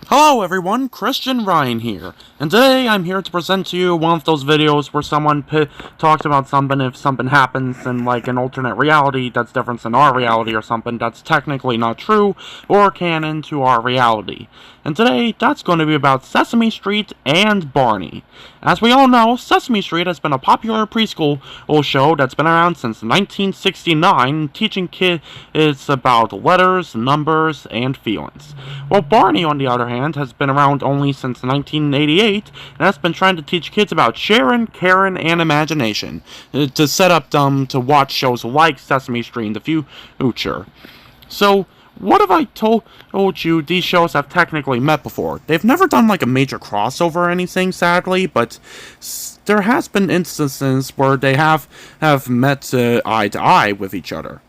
Hello everyone, Christian Ryan here, and today I'm here to present to you one of those videos where someone talks about something if something happens in like an alternate reality that's different than our reality or something that's technically not true or canon to our reality. And today, that's going to be about Sesame Street and Barney. As we all know, Sesame Street has been a popular preschool show that's been around since 1969, teaching kids about letters, numbers, and feelings. While Barney, on the other hand, has been around only since 1988, and has been trying to teach kids about sharing, caring, and imagination, to set up them to watch shows like Sesame Street in the future. So, what have I told you these shows have technically met before? They've never done like a major crossover or anything, sadly, but there has been instances where they have met eye to eye with each other.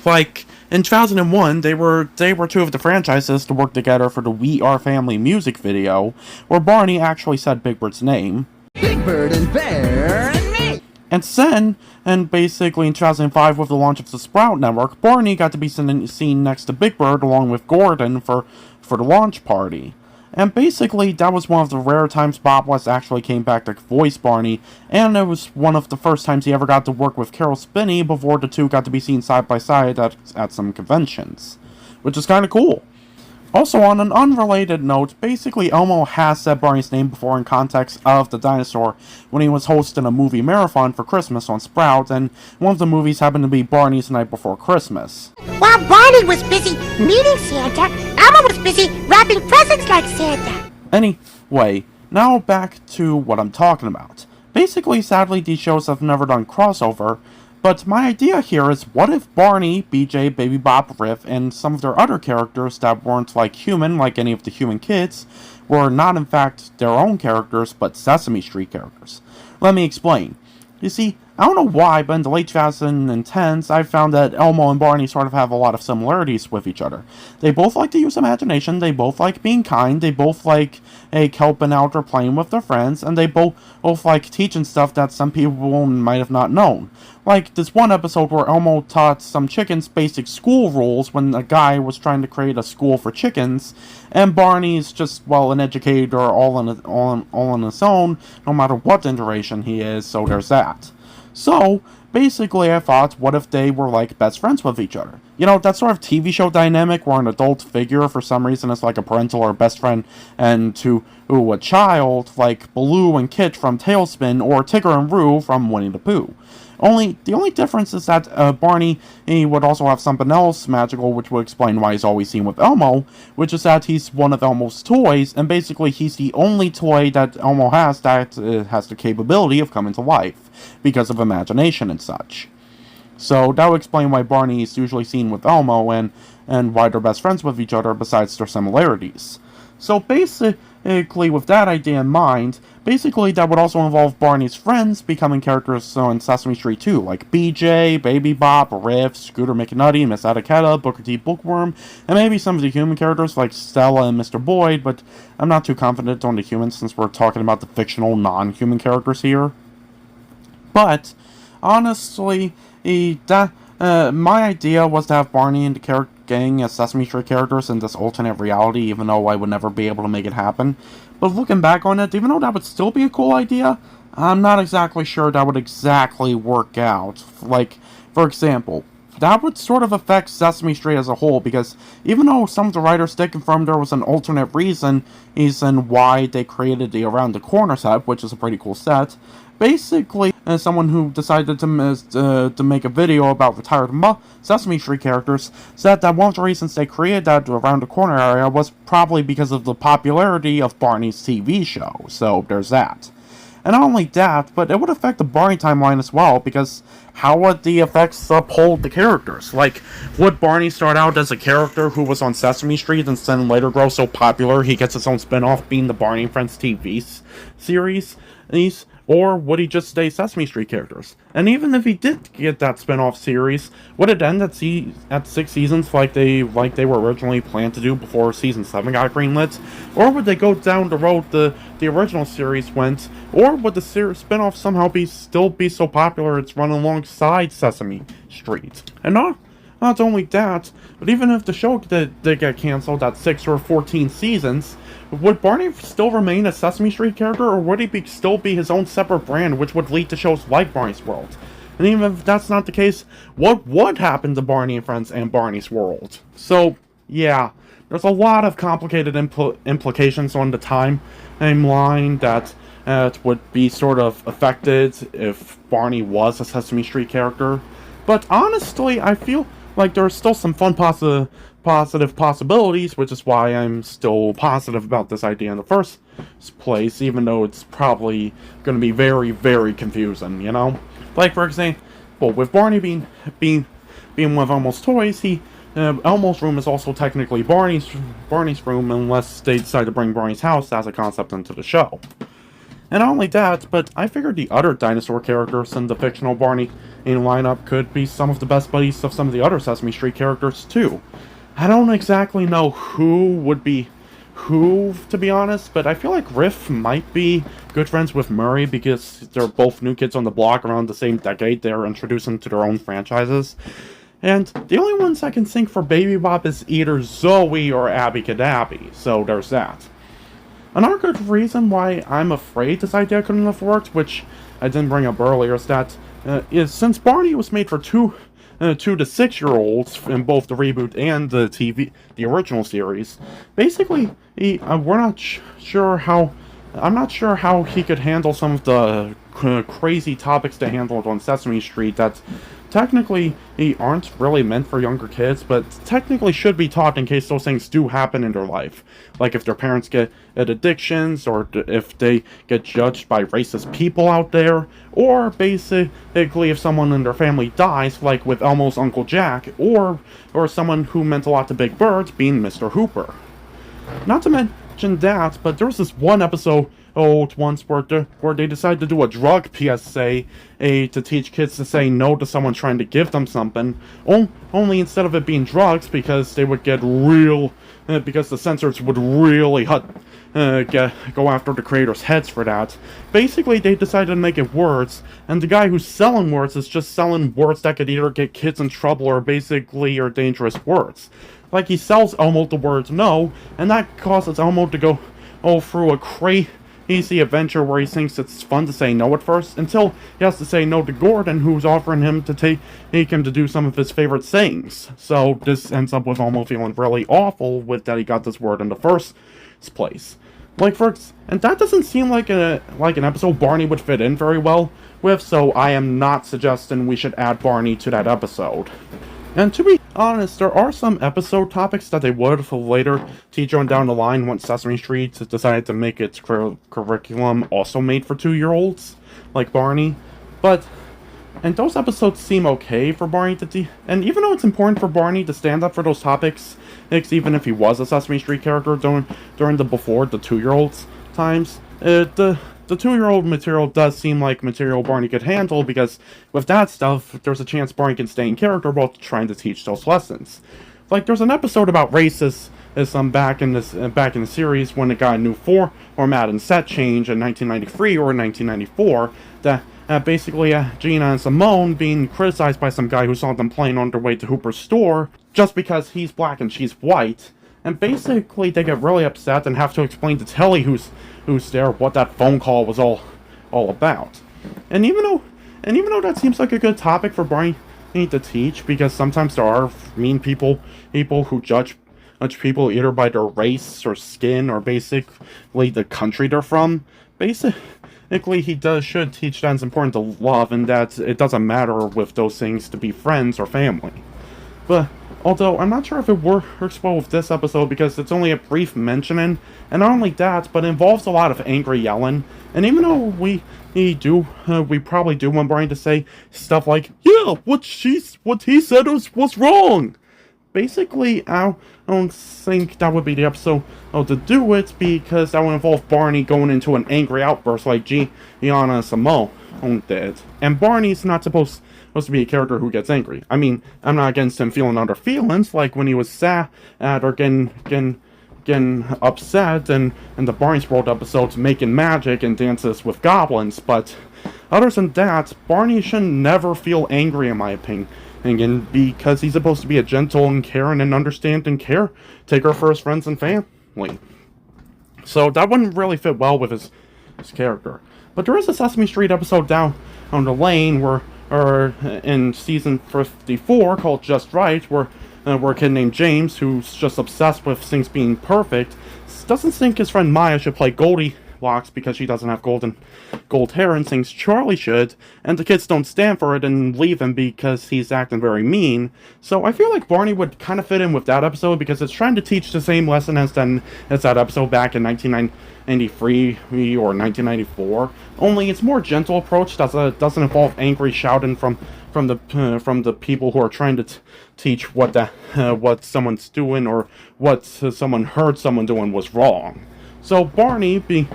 Like, in 2001, they were two of the franchises to work together for the We Are Family music video, where Barney actually said Big Bird's name. Big Bird and Bear and me! And then, and basically in 2005 with the launch of the Sprout Network, Barney got to be seen next to Big Bird along with Gordon for the launch party. And basically, that was one of the rare times Bob West actually came back to voice Barney, and it was one of the first times he ever got to work with Carol Spinney before the two got to be seen side by side at some conventions. Which is kinda cool. Also, on an unrelated note, basically Elmo has said Barney's name before in context of the dinosaur when he was hosting a movie marathon for Christmas on Sprout, and one of the movies happened to be Barney's Night Before Christmas. While Barney was busy meeting Santa, Elmo was busy wrapping presents like Santa. Anyway, now back to what I'm talking about. Basically, sadly, these shows have never done crossover, but my idea here is, what if Barney, BJ, Baby Bop, Riff, and some of their other characters that weren't like human, like any of the human kids, were not in fact their own characters, but Sesame Street characters? Let me explain. You see, I don't know why, but in the late 2010s, I found that Elmo and Barney sort of have a lot of similarities with each other. They both like to use imagination, they both like being kind, they both like helping out or playing with their friends, and they both like teaching stuff that some people might have not known. Like this one episode where Elmo taught some chickens basic school rules when a guy was trying to create a school for chickens, and Barney's just, well, an educator all on his own, no matter what generation he is, so there's that. So, basically I thought, what if they were like best friends with each other? You know, that sort of TV show dynamic where an adult figure for some reason is like a parental or best friend, and to a child, like Baloo and Kit from Tailspin, or Tigger and Roo from Winnie the Pooh. The only difference is that Barney would also have something else magical, which would explain why he's always seen with Elmo, which is that he's one of Elmo's toys, and basically he's the only toy that Elmo has that has the capability of coming to life, because of imagination and such. So that would explain why Barney is usually seen with Elmo, and why they're best friends with each other besides their similarities. So basically, with that idea in mind, that would also involve Barney's friends becoming characters on Sesame Street too, like BJ, Baby Bop, Riff, Scooter McNutty, Miss Etiquetta, Booker T. Bookworm, and maybe some of the human characters like Stella and Mr. Boyd, but I'm not too confident on the humans since we're talking about the fictional non-human characters here. But, honestly, my idea was to have Barney and the gang as Sesame Street characters in this alternate reality, even though I would never be able to make it happen. But looking back on it, even though that would still be a cool idea, I'm not exactly sure that would exactly work out. Like, for example, that would sort of affect Sesame Street as a whole, because even though some of the writers did confirm there was an alternate reason why they created the Around the Corner set, which is a pretty cool set, basically, as someone who decided to make a video about retired Sesame Street characters, said that one of the reasons they created that Around the Corner area was probably because of the popularity of Barney's TV show, so there's that. And not only that, but it would affect the Barney timeline as well, because how would the effects uphold the characters? Like, would Barney start out as a character who was on Sesame Street and then later grow so popular he gets his own spin-off being the Barney and Friends TV series? Or would he just stay Sesame Street characters? And even if he did get that spin-off series, would it end at 6 seasons like they were originally planned to do before season 7 got greenlit? Or would they go down the road the original series went? Or would the spin-off somehow still be so popular it's run alongside Sesame Street? And not only that, but even if the show did get canceled at 6 or 14 seasons, would Barney still remain a Sesame Street character, or would he still be his own separate brand, which would lead to shows like Barney's World? And even if that's not the case, what would happen to Barney and Friends and Barney's World? So, yeah, there's a lot of complicated implications on the timeline that would be sort of affected if Barney was a Sesame Street character. But honestly, I feel like there's still some fun positive possibilities, which is why I'm still positive about this idea in the first place, even though it's probably going to be very, very confusing, you know? Like, for example, with Barney being one of Elmo's toys, Elmo's room is also technically Barney's room, unless they decide to bring Barney's house as a concept into the show. And not only that, but I figured the other dinosaur characters in the fictional Barney lineup could be some of the best buddies of some of the other Sesame Street characters, too. I don't exactly know who would be who, to be honest, but I feel like Riff might be good friends with Murray because they're both new kids on the block around the same decade they're introducing to their own franchises. And the only ones I can think for Baby Bop is either Zoe or Abby Cadabby, so there's that. Another good reason why I'm afraid this idea couldn't have worked, which I didn't bring up earlier, is since Barney was made for 2 to 6 year olds in both the reboot and the original series. Basically, we're not sure how. I'm not sure how he could handle some of the crazy topics they handled on Sesame Street that technically aren't really meant for younger kids, but technically should be taught in case those things do happen in their life. Like if their parents get addictions, or if they get judged by racist people out there, or basically if someone in their family dies, like with Elmo's Uncle Jack, or someone who meant a lot to Big Bird, being Mr. Hooper. Not to mention that, but there was this one episode once where they decided to do a drug PSA to teach kids to say no to someone trying to give them something, only instead of it being drugs, because they would get because the censors would really go after the creators' heads for that. Basically, they decided to make it words, and the guy who's selling words is just selling words that could either get kids in trouble or basically are dangerous words. Like, he sells Elmo the word no, and that causes Elmo to go through a crazy adventure where he thinks it's fun to say no at first, until he has to say no to Gordon, who's offering him to take him to do some of his favorite sayings. So this ends up with Elmo feeling really awful with that he got this word in the first place. And that doesn't seem like an episode Barney would fit in very well with, so I am not suggesting we should add Barney to that episode. And to be honest, there are some episode topics that they would later teach on down the line once Sesame Street decided to make its curriculum also made for 2-year-olds, like Barney. And those episodes seem okay for Barney to and even though it's important for Barney to stand up for those topics, even if he was a Sesame Street character during the before the 2-year-olds times, the 2-year-old material does seem like material Barney could handle, because with that stuff, there's a chance Barney can stay in character while trying to teach those lessons. Like, there's an episode about racism back in the series when it got a new format and set change in 1993 or 1994 that basically Gina and Simone being criticized by some guy who saw them playing on their way to Hooper's store just because he's black and she's white. And basically they get really upset and have to explain to Telly who's there what that phone call was all about. And even though that seems like a good topic for Barney to teach, because sometimes there are mean people who judge people either by their race or skin or basically the country they're from, basically he should teach that it's important to love, and that it doesn't matter with those things to be friends or family. But although I'm not sure if it works well with this episode, because it's only a brief mentioning, and not only that, but it involves a lot of angry yelling. And even though we probably do want Barney to say stuff like, "Yeah, what he said was wrong." Basically, I don't think that would be the episode to do it, because that would involve Barney going into an angry outburst like Gianna and Simone did. And Barney's not supposed to be a character who gets angry. I mean, I'm not against him feeling other feelings, like when he was sad or getting upset and in the Barney's World episodes making magic and dances with goblins, but other than that, Barney should never feel angry, in my and because he's supposed to be a gentle and caring and understanding caretaker for his friends and family. So that wouldn't really fit well with his character. But there is a Sesame Street episode down on the lane or in season 54 called Just Right, where a kid named James, who's just obsessed with things being perfect, doesn't think his friend Maya should play Goldilocks because she doesn't have gold hair, and thinks Charlie should, and the kids don't stand for it and leave him because he's acting very mean. So I feel like Barney would kind of fit in with that episode because it's trying to teach the same lesson as that episode back in 1993 or 1994. Only it's more gentle approach. Doesn't involve angry shouting from the people who are trying to teach what someone's doing or what someone heard someone doing was wrong. So Barney being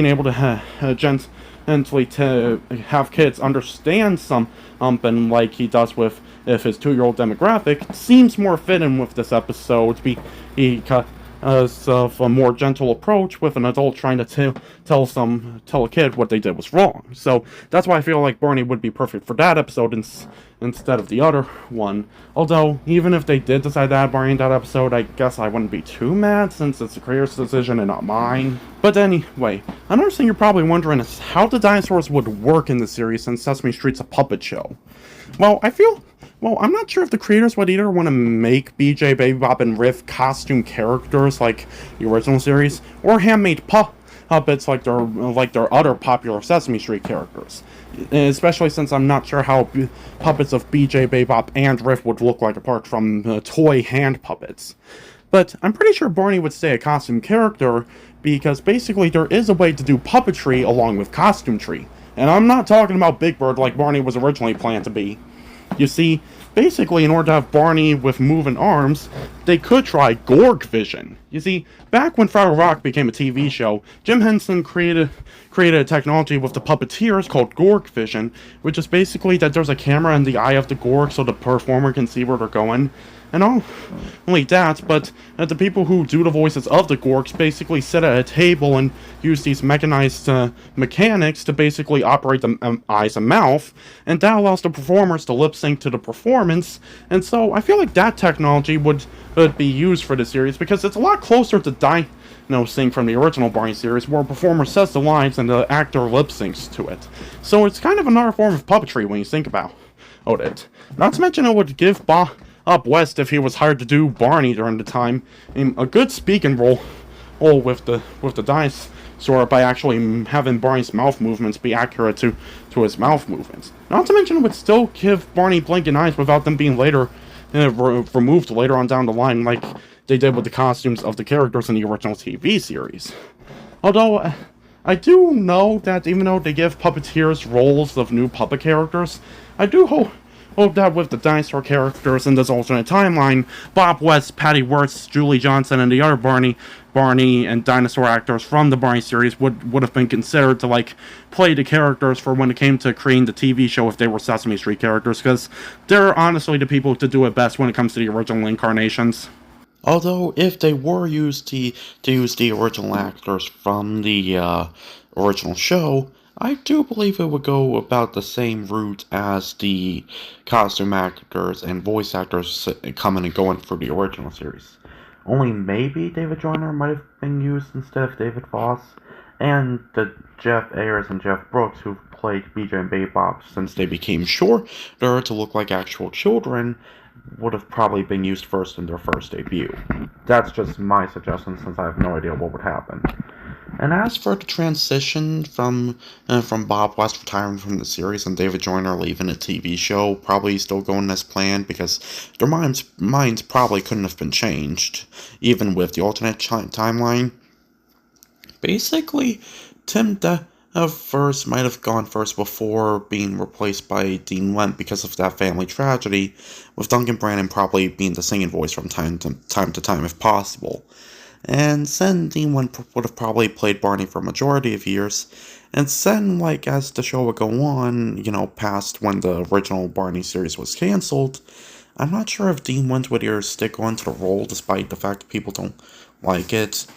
able to gently to have kids understand something like he does with his 2-year-old demographic seems more fitting with this episode. Of a more gentle approach with an adult trying to tell a kid what they did was wrong. So that's why I feel like Barney would be perfect for that episode instead of the other one. Although, even if they did decide to add Barney in that episode, I guess I wouldn't be too mad since it's the creator's decision and not mine. But anyway, another thing you're probably wondering is how the dinosaurs would work in the series since Sesame Street's a puppet show. Well, I'm not sure if the creators would either want to make BJ, Baby Bop, and Riff costume characters like the original series, or handmade puppets like their other popular Sesame Street characters. Especially since I'm not sure how puppets of BJ, Baby Bop, and Riff would look like apart from toy hand puppets. But I'm pretty sure Barney would stay a costume character because basically there is a way to do puppetry along with costumetry. And I'm not talking about Big Bird like Barney was originally planned to be. You see, basically, in order to have Barney with moving arms, they could try Gorg Vision. You see, back when Fraggle Rock became a TV show, Jim Henson created a technology with the puppeteers called Gorg Vision, which is basically that there's a camera in the eye of the Gorg so the performer can see where they're going. And not only that, but the people who do the voices of the Gorgs basically sit at a table and use these mechanized mechanics to basically operate the eyes and mouth, and that allows the performers to lip sync to the performance. And so I feel like that technology would be used for the series because it's a lot closer to Dino-Sync from the original Barney series, where a performer says the lines and the actor lip syncs to it. So it's kind of another form of puppetry when you think about it. Not to mention it would give up West, if he was hired to do Barney during the time, in a good speaking role with the dinosaur by actually having Barney's mouth movements be accurate to his mouth movements. Not to mention it would still give Barney blinking eyes without them being later removed later on down the line like they did with the costumes of the characters in the original TV series. Although I do know that even though they give puppeteers roles of new puppet characters, I do hope that with the dinosaur characters in this alternate timeline, Bob West, Patty Wirtz, Julie Johnson, and the other Barney and dinosaur actors from the Barney series would have been considered to play the characters for when it came to creating the TV show if they were Sesame Street characters, because they're honestly the people to do it best when it comes to the original incarnations. Although, if they were used to use the original actors from the original show, I do believe it would go about the same route as the costume actors and voice actors coming and going through the original series. Only maybe David Joyner might have been used instead of David Foss, and the Jeff Ayers and Jeff Brooks who played BJ and Baby Bop, since they became shorter to look like actual children, would have probably been used first in their first debut. That's just my suggestion since I have no idea what would happen. And as for the transition from Bob West retiring from the series and David Joyner leaving the TV show, probably still going as planned because their minds probably couldn't have been changed, even with the alternate timeline. Basically, Tim first might have gone first before being replaced by Dean Went because of that family tragedy, with Duncan Brandon probably being the singing voice from time to time if possible. And then Dean Went would have probably played Barney for a majority of years, and then, as the show would go on, past when the original Barney series was cancelled, I'm not sure if Dean Went would either stick on to the role despite the fact that people don't like it,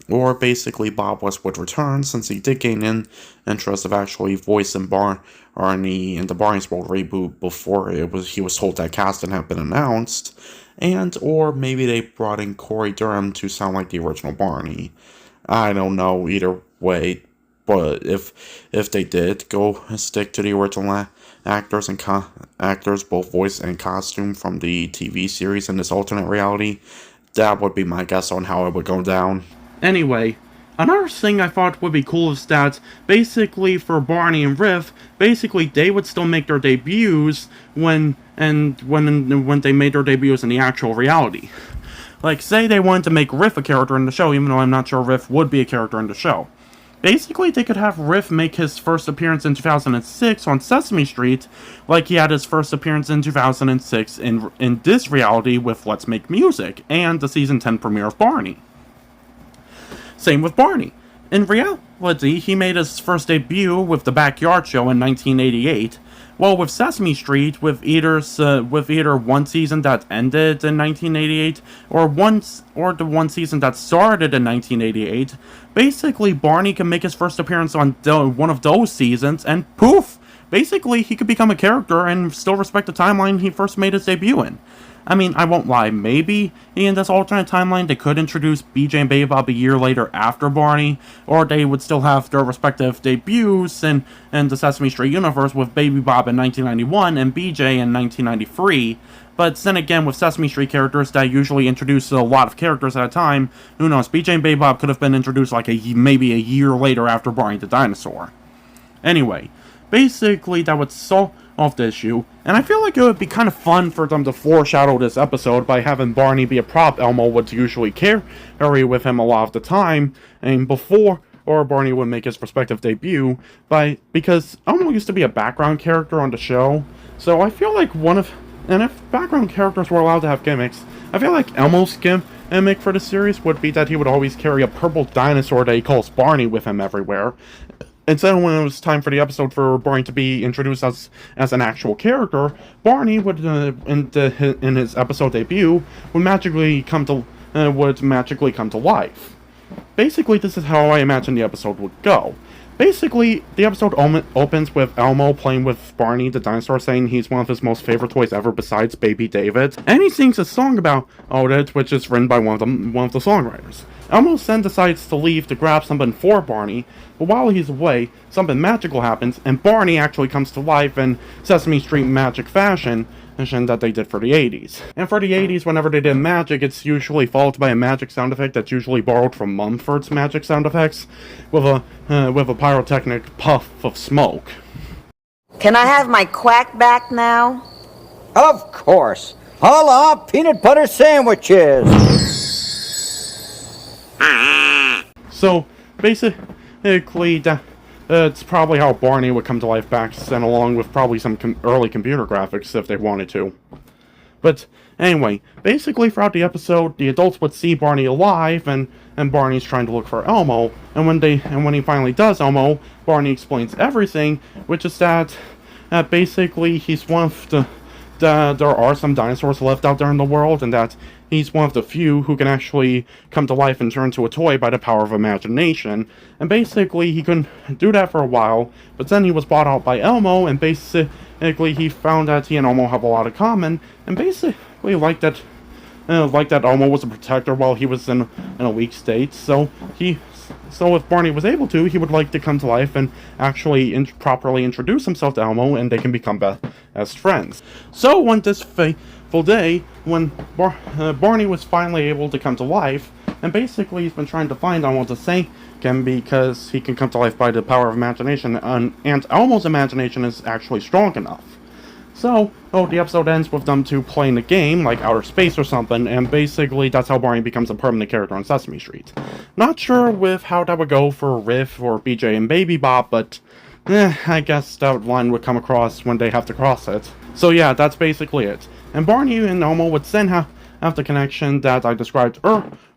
or basically Bob West would return since he did gain interest of actually voicing Barney in the Barney's World reboot before he was told that casting had been announced, and or maybe they brought in Corey Durham to sound like the original Barney. I don't know either way, but if they did go stick to the original actors and actors, both voice and costume from the TV series in this alternate reality, that would be my guess on how it would go down. Anyway, another thing I thought would be cool is that, basically for Barney and Riff, basically they would still make their debuts when they made their debuts in the actual reality. Like, say they wanted to make Riff a character in the show, even though I'm not sure Riff would be a character in the show. Basically, they could have Riff make his first appearance in 2006 on Sesame Street, like he had his first appearance in 2006 in this reality with Let's Make Music, and the Season 10 premiere of Barney. Same with Barney. In reality, he made his first debut with The Backyard Show in 1988, while with Sesame Street, with either one season that ended in 1988, or the one season that started in 1988, basically Barney can make his first appearance on one of those seasons, and poof! Basically, he could become a character and still respect the timeline he first made his debut in. I mean, I won't lie, maybe in this alternate timeline they could introduce BJ and Baby Bob a year later after Barney, or they would still have their respective debuts in the Sesame Street universe with Baby Bob in 1991 and BJ in 1993. But then again, with Sesame Street characters that usually introduce a lot of characters at a time, who knows, BJ and Baby Bob could have been introduced like maybe a year later after Barney the Dinosaur. Anyway, basically that would solve the issue, and I feel like it would be kind of fun for them to foreshadow this episode by having Barney be a prop Elmo would usually carry with him a lot of the time, and before Barney would make his respective debut, because Elmo used to be a background character on the show, so I feel like if background characters were allowed to have gimmicks, I feel like Elmo's gimmick for the series would be that he would always carry a purple dinosaur that he calls Barney with him everywhere. Instead, when it was time for the episode for Barney to be introduced as an actual character, Barney would, in his episode debut, would magically come to life. Basically, this is how I imagine the episode would go. Basically, the episode opens with Elmo playing with Barney the dinosaur, saying he's one of his most favorite toys ever besides Baby David, and he sings a song about it, which is written by one of the songwriters. Elmo then decides to leave to grab something for Barney, but while he's away, something magical happens, and Barney actually comes to life in Sesame Street magic fashion that they did for the 80s. And for the 80s, whenever they did magic, it's usually followed by a magic sound effect that's usually borrowed from Mumford's magic sound effects, with a pyrotechnic puff of smoke. Can I have my quack back now? Of course. Holla, peanut butter sandwiches. So, basically, it's probably how Barney would come to life back then, along with probably some early computer graphics if they wanted to. But anyway, basically throughout the episode, the adults would see Barney alive, and Barney's trying to look for Elmo. And when he finally does Elmo, Barney explains everything, which is that basically he's one of there are some dinosaurs left out there in the world, and that he's one of the few who can actually come to life and turn into a toy by the power of imagination. And basically, he couldn't do that for a while, but then he was bought out by Elmo, and basically he found that he and Elmo have a lot in common, and basically like that Elmo was a protector while he was in a weak state, so if Barney was able to, he would like to come to life and actually properly introduce himself to Elmo, and they can become best friends. So on this fateful day, when Barney was finally able to come to life, and basically he's been trying to find Elmo to thank him because he can come to life by the power of imagination, and Elmo's imagination is actually strong enough. So, the episode ends with them two playing a game, like Outer Space or something, and basically that's how Barney becomes a permanent character on Sesame Street. Not sure with how that would go for Riff or BJ and Baby Bob, but I guess that line would come across when they have to cross it. So yeah, that's basically it. And Barney and Elmo would then have the connection that I described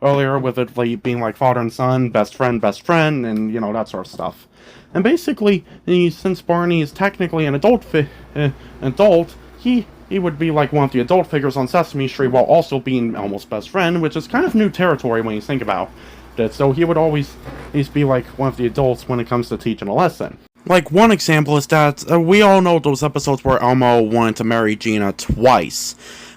earlier, with it being like father and son, best friend, and, that sort of stuff. And basically, since Barney is technically an adult, he would be like one of the adult figures on Sesame Street while also being Elmo's best friend, which is kind of new territory when you think about it. So he would always be like one of the adults when it comes to teaching a lesson. Like, one example is that we all know those episodes where Elmo wanted to marry Gina twice.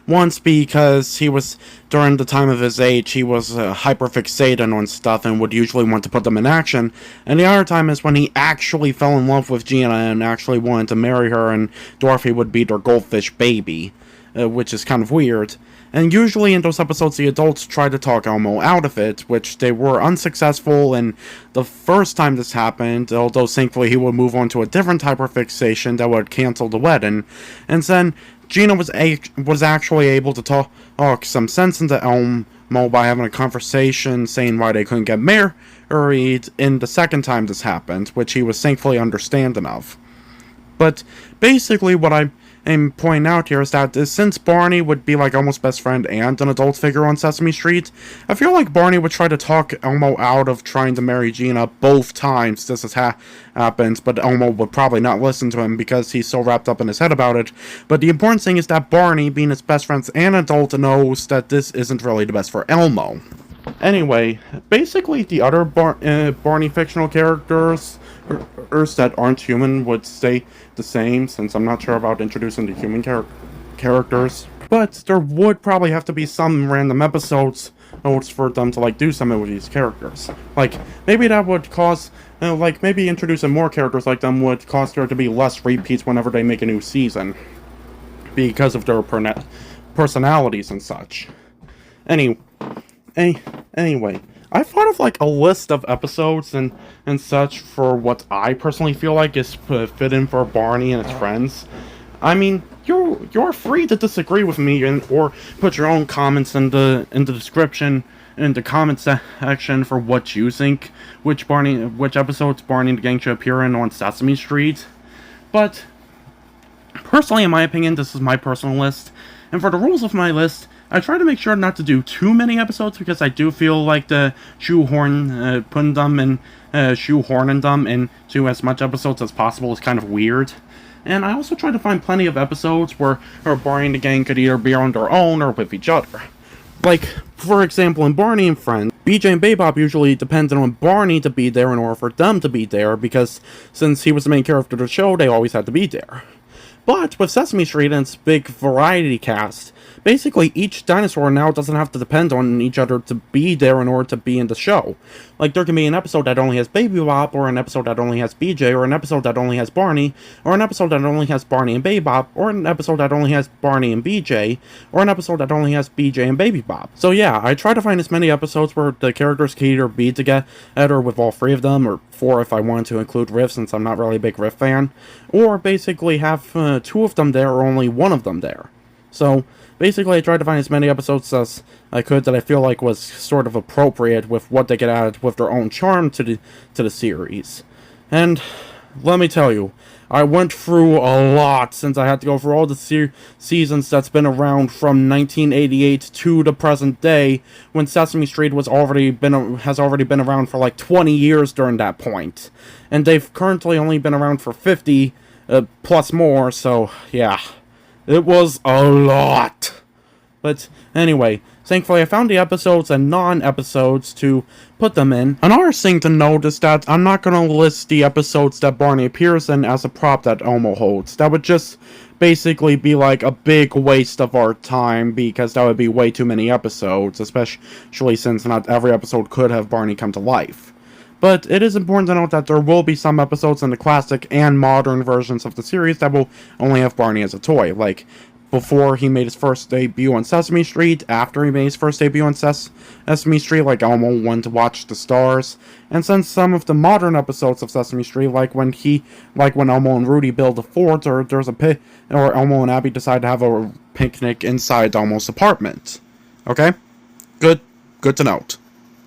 Once because he was, during the time of his age, he was hyperfixated on stuff and would usually want to put them in action. And the other time is when he actually fell in love with Gina and actually wanted to marry her, and Dorothy would be their goldfish baby, which is kind of weird. And usually in those episodes, the adults try to talk Elmo out of it, which they were unsuccessful. And the first time this happened, although thankfully he would move on to a different hyperfixation that would cancel the wedding. And then Gina was actually able to talk some sense into Elmo by having a conversation saying why they couldn't get married in the second time this happened, which he was thankfully understanding of. But basically what I'm pointing out here is that since Barney would be like Elmo's best friend and an adult figure on Sesame Street, I feel like Barney would try to talk Elmo out of trying to marry Gina both times this has happened, but Elmo would probably not listen to him because he's so wrapped up in his head about it. But the important thing is that Barney, being his best friend and adult, knows that this isn't really the best for Elmo. Anyway, basically the other Barney fictional characters that aren't human would stay the same, since I'm not sure about introducing the human characters. But there would probably have to be some random episodes for them to like do something with these characters. Like, maybe that would cause, maybe introducing more characters like them would cause there to be less repeats whenever they make a new season, because of their personalities and such. Anyway, I thought of like a list of episodes and such for what I personally feel like is fit in for Barney and his friends. I mean, you're free to disagree with me or put your own comments in the description, in the comment section, for what you think which episodes Barney and the gang should appear in on Sesame Street. But personally, in my opinion, this is my personal list, and for the rules of my list, I try to make sure not to do too many episodes, because I do feel like the shoehorning them into as much episodes as possible is kind of weird. And I also try to find plenty of episodes where Barney and the gang could either be on their own or with each other. Like, for example, in Barney and Friends, BJ and Bebop usually depended on Barney to be there in order for them to be there, because since he was the main character of the show, they always had to be there. But with Sesame Street and its big variety cast, basically each dinosaur now doesn't have to depend on each other to be there in order to be in the show. Like, there can be an episode that only has Baby Bop, or an episode that only has BJ, or an episode that only has Barney, or an episode that only has Barney and Baby Bop, or an episode that only has Barney and BJ, or an episode that only has BJ and Baby Bop. So yeah, I try to find as many episodes where the characters can either be together with all three of them, or four if I wanted to include Riff, since I'm not really a big Riff fan, or basically have two of them there or only one of them there. So basically I tried to find as many episodes as I could that I feel like was sort of appropriate with what they could add with their own charm to the series. And let me tell you, I went through a lot since I had to go through all the seasons that's been around from 1988 to the present day, when Sesame Street has already been around for like 20 years during that point. And they've currently only been around for 50 plus more, so yeah. It was a lot. But anyway, thankfully I found the episodes and non-episodes to put them in. Another thing to note is that I'm not going to list the episodes that Barney appears in as a prop that Elmo holds. That would just basically be like a big waste of our time, because that would be way too many episodes, especially since not every episode could have Barney come to life. But it is important to note that there will be some episodes in the classic and modern versions of the series that will only have Barney as a toy, like before he made his first debut on Sesame Street, after he made his first debut on Sesame Street, like Elmo Went to Watch the Stars, and since some of the modern episodes of Sesame Street, like when Elmo and Rudy build a fort, or or Elmo and Abby decide to have a picnic inside Elmo's apartment. Okay? Good to note.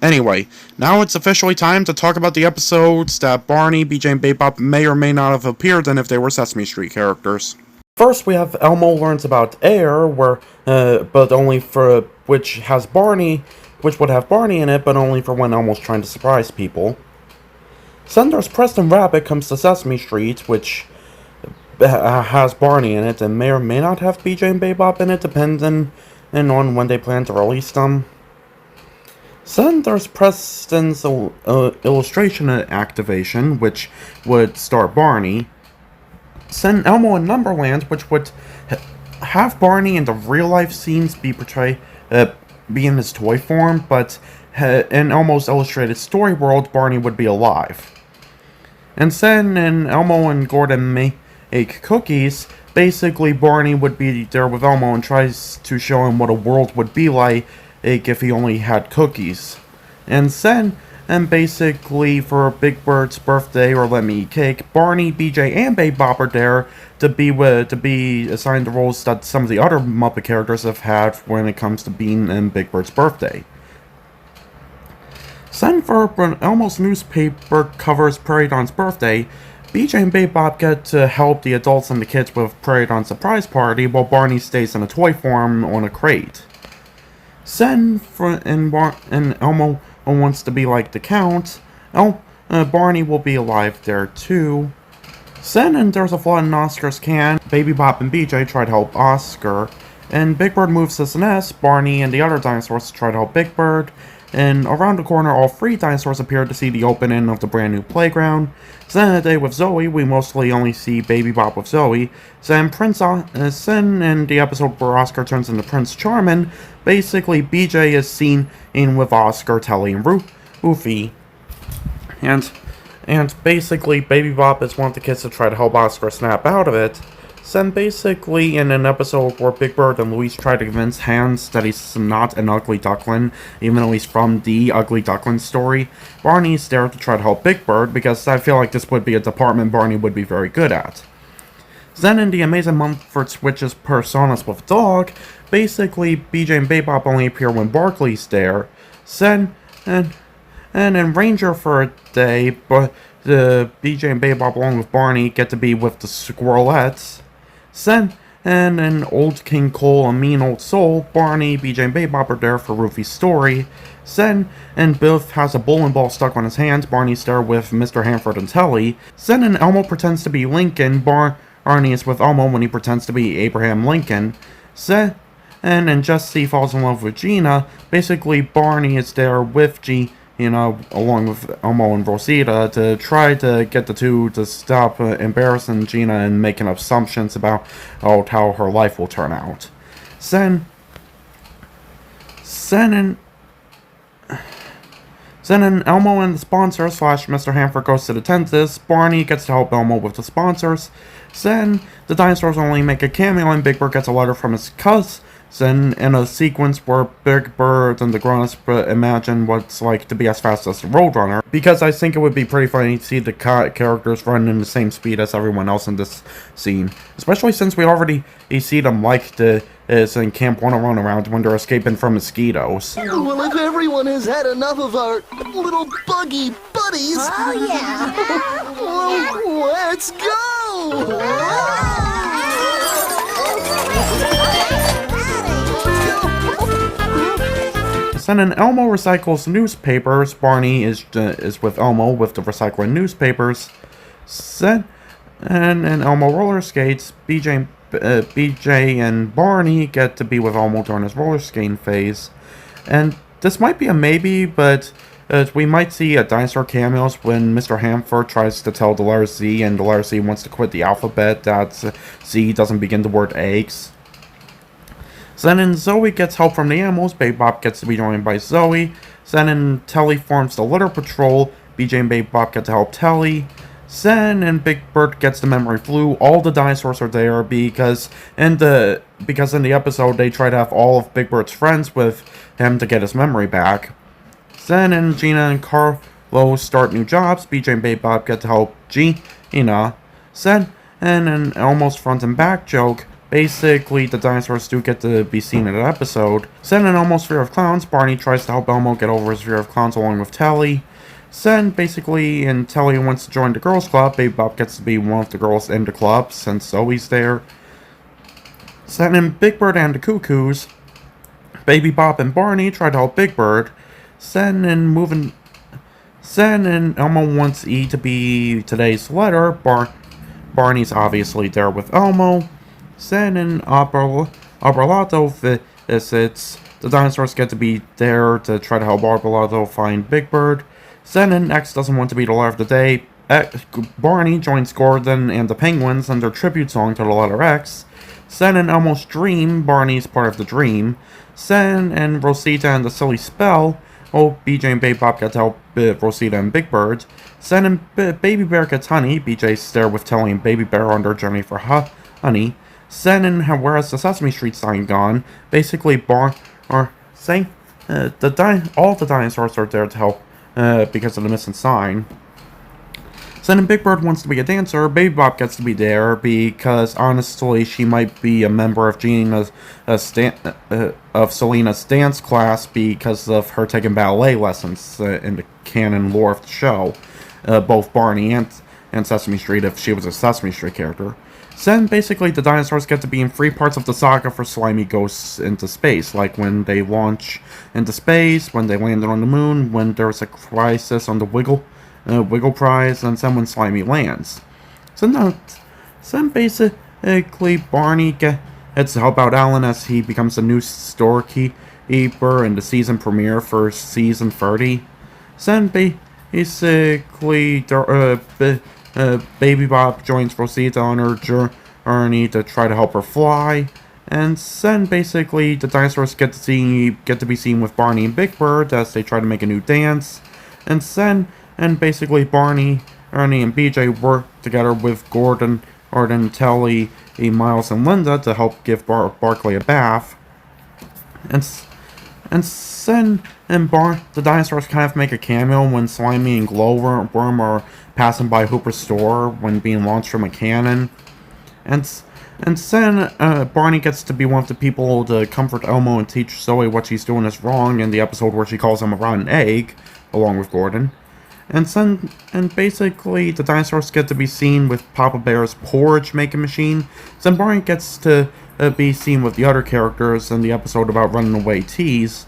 Anyway, now it's officially time to talk about the episodes that Barney, BJ, and Bebop may or may not have appeared in if they were Sesame Street characters. First, we have Elmo Learns About Air, but only for which would have Barney in it, but only for when Elmo's trying to surprise people. Then there's Preston Rabbit Comes to Sesame Street, which has Barney in it, and may or may not have BJ and Bebop in it, depending on when they plan to release them. Then there's Preston's illustration activation, which would start Barney. Then Elmo in Numberland, which would have Barney in the real-life scenes be portrayed, be in his toy form, but in Elmo's illustrated story world, Barney would be alive. And then in Elmo and Gordon Make Cookies, basically Barney would be there with Elmo and tries to show him what a world would be like if he only had cookies. And then, and basically for Big Bird's birthday or Let Me Eat Cake, Barney, BJ, and Baby Bop are there to be assigned the roles that some of the other Muppet characters have had when it comes to being in Big Bird's birthday. Then for Elmo's newspaper covers Prairie Dawn's birthday, BJ and Baby Bop get to help the adults and the kids with Prairie Dawn's surprise party while Barney stays in a toy form on a crate. Then and Elmo wants to be like the Count. Barney will be alive there too. Then and there's a flood in Oscar's can. Baby Bop and BJ try to help Oscar. And Big Bird moves his nest. Barney and the other dinosaurs try to help Big Bird. And around the corner, all three dinosaurs appear to see the opening of the brand new playground. Then a day with Zoe, we mostly only see Baby Bop with Zoe. Then in the episode where Oscar turns into Prince Charming, basically BJ is seen in with Oscar, Telly, and Goofy. And basically Baby Bop is one of the kids to try to help Oscar snap out of it. Then basically in an episode where Big Bird and Luis try to convince Hans that he's not an ugly duckling, even though he's from the Ugly Duckling story, Barney's there to try to help Big Bird, because I feel like this would be a department Barney would be very good at. Then in the Amazing Mumford switches personas with Dog, basically BJ and Baby Bop only appear when Barkley's there. Then, and in Ranger for a day, but the BJ and Baby Bop along with Barney get to be with the Squirrelettes. Then, and in Old King Cole and Mean Old Soul, Barney, BJ, and Baby Bop are there for Rufy's story. Then, and Biff has a bowling ball stuck on his hands. Barney's there with Mr. Hanford and Telly. Then, and Elmo pretends to be Lincoln. Barney is with Elmo when he pretends to be Abraham Lincoln. Then, and Jesse falls in love with Gina. Basically, Barney is there with along with Elmo and Rosita, to try to get the two to stop embarrassing Gina and making assumptions about how her life will turn out. Then in Elmo and the sponsors / Mr. Hanford goes to the dentist, Barney gets to help Elmo with the sponsors. Then the dinosaurs only make a cameo and Big Bird gets a letter from his cousin. Then in a sequence where Big Bird and the grown-ups imagine what it's like to be as fast as the Roadrunner, because I think it would be pretty funny to see the characters running in the same speed as everyone else in this scene, especially since we already see them like is in Camp 101 around when they're escaping from mosquitoes. Well, if everyone has had enough of our little buggy buddies, well, let's go! Then in Elmo recycles newspapers, Barney is with Elmo with the recycling newspapers. Then, and in Elmo roller skates, BJ and Barney get to be with Elmo during his roller skating phase. And this might be a maybe, but we might see a dinosaur cameos when Mr. Hanford tries to tell the letter Z, and the letter Z wants to quit the alphabet, that Z doesn't begin the word eggs. Then in Zoe gets help from the animals, Baby Bop gets to be joined by Zoe. Then in Telly forms the litter patrol, BJ and Baby Bop get to help Telly. Then and Big Bird gets the memory flu. All the dinosaurs are there because in the episode they try to have all of Big Bird's friends with him to get his memory back. Then and Gina and Carlo start new jobs, BJ and Baby Bop get to help Gina. Then and an almost front and back joke. Basically, the dinosaurs do get to be seen in an episode. Then in Elmo's Fear of Clowns, Barney tries to help Elmo get over his fear of clowns along with Telly. Then, basically, and Telly wants to join the girls' club, Baby Bop gets to be one of the girls in the club, since Zoe's there. Then in Big Bird and the Cuckoos, Baby Bop and Barney try to help Big Bird. Then in Elmo wants E to be today's letter, Barney's obviously there with Elmo. Then in Aberlato visits the dinosaurs get to be there to try to help Barbarotto find Big Bird. Zen and X doesn't want to be the letter of the day. Barney joins Gordon and the Penguins in their tribute song to the letter X. Zen and Elmo's dream, Barney's part of the dream. Zen and Rosita and the silly spell. BJ and Baby Bop get to help Rosita and Big Bird. Zen and Baby Bear gets honey. BJ's there with Telly and Baby Bear on their journey for honey. Zen and whereas the Sesame Street sign gone, basically all the dinosaurs are there to help because of the missing sign. Zen and Big Bird wants to be a dancer. Baby Bop gets to be there because honestly she might be a member of Selena's dance class because of her taking ballet lessons in the canon lore of the show. Both Barney and Sesame Street if she was a Sesame Street character. Then basically the dinosaurs get to be in 3 parts of the saga for slimy ghosts into space, like when they launch into space, when they landed on the moon, when there's a crisis on the Wiggle Prize, and then when Slimy lands. Then basically Barney gets to help out Alan as he becomes the new storekeeper in the season premiere for season 30. Then basically Baby Bop joins Rosita on her journey to try to help her fly. And then basically the dinosaurs get to be seen with Barney and Big Bird as they try to make a new dance. And basically Barney, Ernie, and BJ work together with Gordon, Telly, Miles, and Linda to help give Barkley a bath. The dinosaurs kind of make a cameo when Slimy and Glowworm are passing by Hooper's store when being launched from a cannon. And then Barney gets to be one of the people to comfort Elmo and teach Zoe what she's doing is wrong in the episode where she calls him a rotten egg, along with Gordon. And basically the dinosaurs get to be seen with Papa Bear's porridge making machine. Then Barney gets to be seen with the other characters in the episode about running away teas.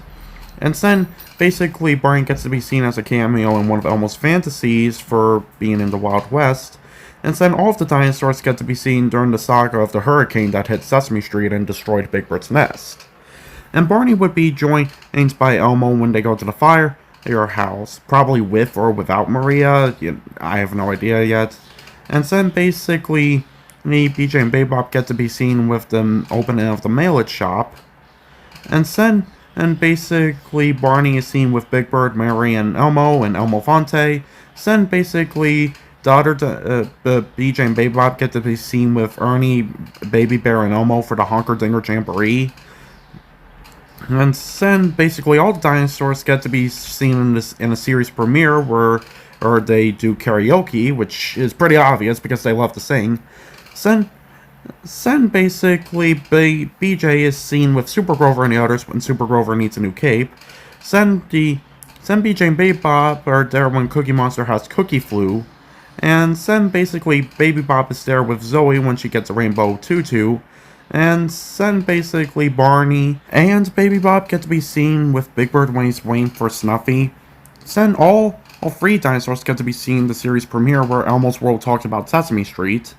And then basically Barney gets to be seen as a cameo in one of Elmo's fantasies for being in the Wild West. And then all of the dinosaurs get to be seen during the saga of the hurricane that hit Sesame Street and destroyed Big Bird's nest. And Barney would be joined by Elmo when they go to the firehouse, probably with or without Maria. I have no idea yet. And then basically BJ and Baby Bop get to be seen with the opening of the mail-it shop. And basically Barney is seen with Big Bird, Mary, and Elmo Fonte. Then basically the other BJ and Baby Bop get to be seen with Ernie, Baby Bear, and Elmo for the Honker Dinger Jamboree. And then basically all the dinosaurs get to be seen in a series premiere where they do karaoke, which is pretty obvious because they love to sing. Then basically BJ is seen with Super Grover and the others when Super Grover needs a new cape. Then BJ and Baby Bop are there when Cookie Monster has cookie flu. And then basically Baby Bop is there with Zoe when she gets a rainbow tutu. And then basically Barney and Baby Bop get to be seen with Big Bird when he's waiting for Snuffy. Then all 3 dinosaurs get to be seen in the series premiere where Elmo's World talks about Sesame Street.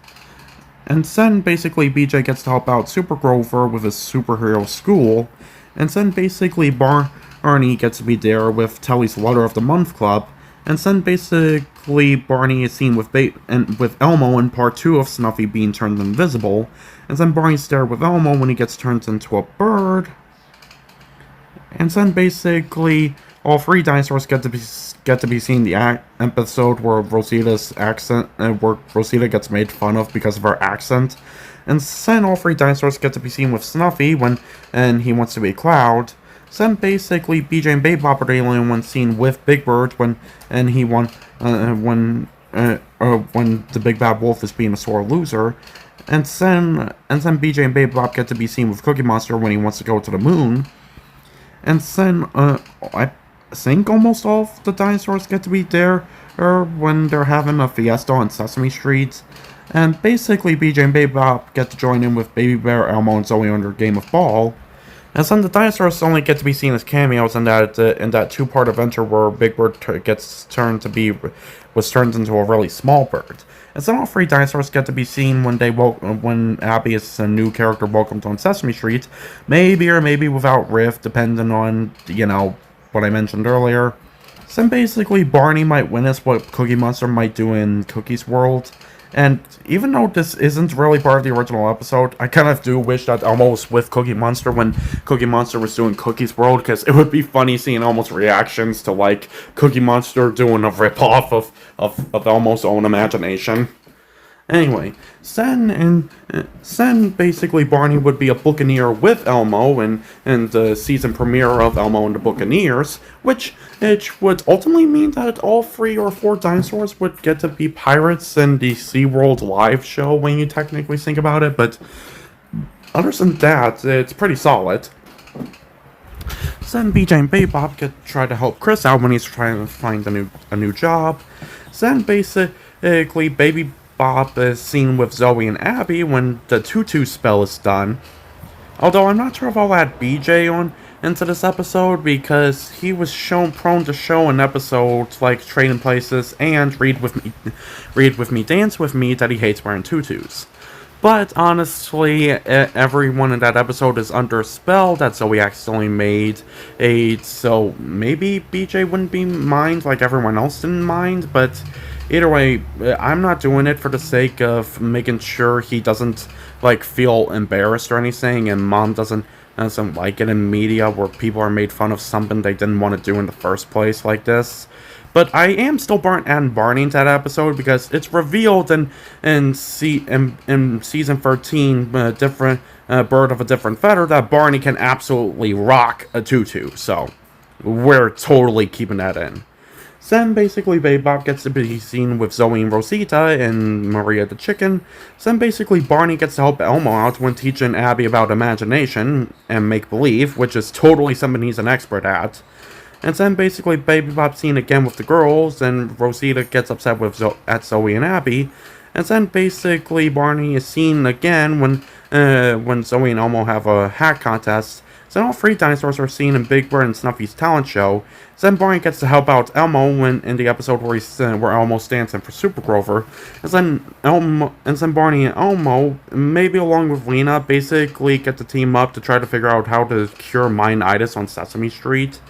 And then basically BJ gets to help out Super Grover with his superhero school. And then basically Barney gets to be there with Telly's Letter of the Month Club. And then basically Barney is seen with Elmo in part 2 of Snuffy being turned invisible. And then Barney's there with Elmo when he gets turned into a bird. And then basically all 3 dinosaurs get to be seen in the episode where Rosita's accent, where Rosita gets made fun of because of her accent. And then all 3 dinosaurs get to be seen with Snuffy when he wants to be a cloud. Then basically BJ and Baby Bop are the only ones seen with Big Bird when the Big Bad Wolf is being a sore loser. And then BJ and Baby Bop get to be seen with Cookie Monster when he wants to go to the moon. And then I think almost all of the dinosaurs get to be there when they're having a fiesta on Sesame Street. And basically BJ and Baby Bop get to join in with Baby Bear, Elmo, and Zoe on their game of ball. And then the dinosaurs only get to be seen as cameos in that two-part adventure where Big Bird was turned into a really small bird. And then all three dinosaurs get to be seen when Abby is a new character welcomed on Sesame Street, maybe or maybe without Riff, depending on, what I mentioned earlier. Then basically Barney might witness what Cookie Monster might do in Cookie's world. And even though this isn't really part of the original episode, I kind of do wish that Elmo was with Cookie Monster when Cookie Monster was doing Cookie's World, because it would be funny seeing Elmo's reactions to, like, Cookie Monster doing a rip-off of Elmo's own imagination. Anyway, then basically Barney would be a Buccaneer with Elmo in the season premiere of Elmo and the Buccaneers, which would ultimately mean that all 3 or 4 dinosaurs would get to be pirates in the SeaWorld live show when you technically think about it, but other than that, it's pretty solid. Then BJ and Baby Bop try to help Chris out when he's trying to find a new job. Then basically Baby Bop is seen with Zoe and Abby when the tutu spell is done. Although I'm not sure if I'll add BJ on into this episode because he was prone to show in episodes like Trading Places and Read With Me, Dance With Me that he hates wearing tutus. But honestly, everyone in that episode is under a spell that Zoe accidentally made, so maybe BJ wouldn't be mind like everyone else didn't mind, but either way, I'm not doing it for the sake of making sure he doesn't, like, feel embarrassed or anything, and Mom doesn't like it in media where people are made fun of something they didn't want to do in the first place like this. But I am still adding Barney into that episode because it's revealed in season 13, different Bird of a Different Feather, that Barney can absolutely rock a tutu, so we're totally keeping that in. Then basically Baby Bop gets to be seen with Zoe and Rosita and Maria the Chicken. Then basically Barney gets to help Elmo out when teaching Abby about imagination and make-believe, which is totally something he's an expert at. And then basically Baby Bop's seen again with the girls, and Rosita gets upset at Zoe and Abby. And then basically Barney is seen again when Zoe and Elmo have a hat contest. Then all 3 dinosaurs are seen in Big Bird and Snuffy's talent show. Then Barney gets to help out Elmo in the episode where Elmo stands in for Super Grover. And then Barney and Elmo, maybe along with Lena, basically get to team up to try to figure out how to cure mine-itis on Sesame Street.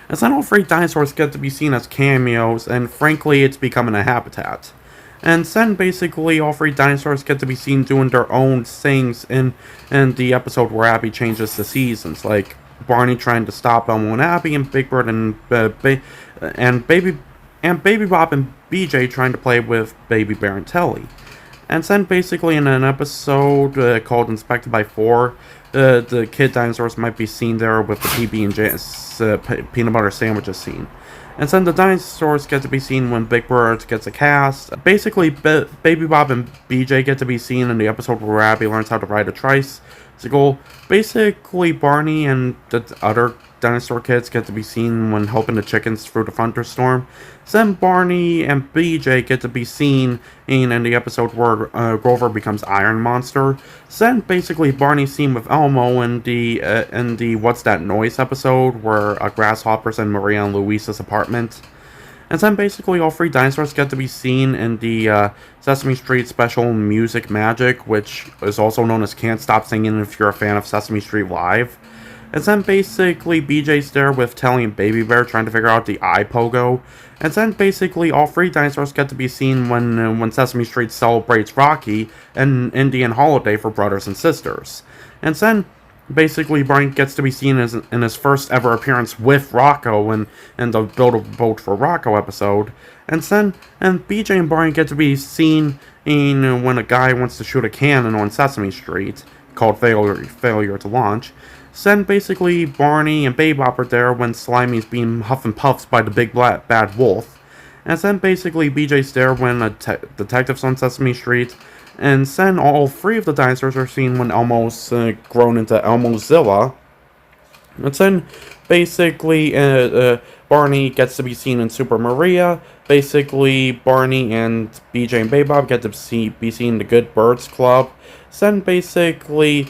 And then all 3 dinosaurs get to be seen as cameos, and frankly, it's becoming a habitat. And then basically all 3 dinosaurs get to be seen doing their own things in the episode where Abby changes the seasons, like Barney trying to stop Elmo and Abby, and Big Bird and Baby Bop and BJ trying to play with Baby Bear and Telly. And then basically in an episode called Inspected by 4, the kid dinosaurs might be seen there with the PB&J peanut butter sandwiches scene. And then the dinosaurs get to be seen when Big Bird gets a cast. Basically, Baby Bop and BJ get to be seen in the episode where Abby learns how to ride a tricycle. Basically, Barney and the other dinosaur kids get to be seen when helping the chickens through the thunderstorm. Then Barney and BJ get to be seen in the episode where Grover becomes Iron Monster. Then basically Barney's seen with Elmo in the What's That Noise episode where grasshoppers in Maria and Luisa's apartment. And then basically all 3 dinosaurs get to be seen in the Sesame Street special Music Magic, which is also known as Can't Stop Singing if you're a fan of Sesame Street Live. And then basically BJ's there with Telly and Baby Bear trying to figure out the eye pogo. And then basically all 3 dinosaurs get to be seen when Sesame Street celebrates Rocky, an Indian holiday for brothers and sisters. And then basically Barney gets to be seen in his first ever appearance with Rocco in the Build a Boat for Rocco episode. And BJ and Barney get to be seen in when a guy wants to shoot a cannon on Sesame Street, called Failure to Launch. Then basically Barney and Baby Bop are there when Slimy's being huff and puffs by the big bad wolf. And then basically BJ's there when detectives on Sesame Street. And then all 3 of the dinosaurs are seen when Elmo's grown into Elmozilla. And then Basically, Barney gets to be seen in Super Maria. Basically, Barney and BJ and Baby Bob get to be seen in the Good Birds Club. Then basically,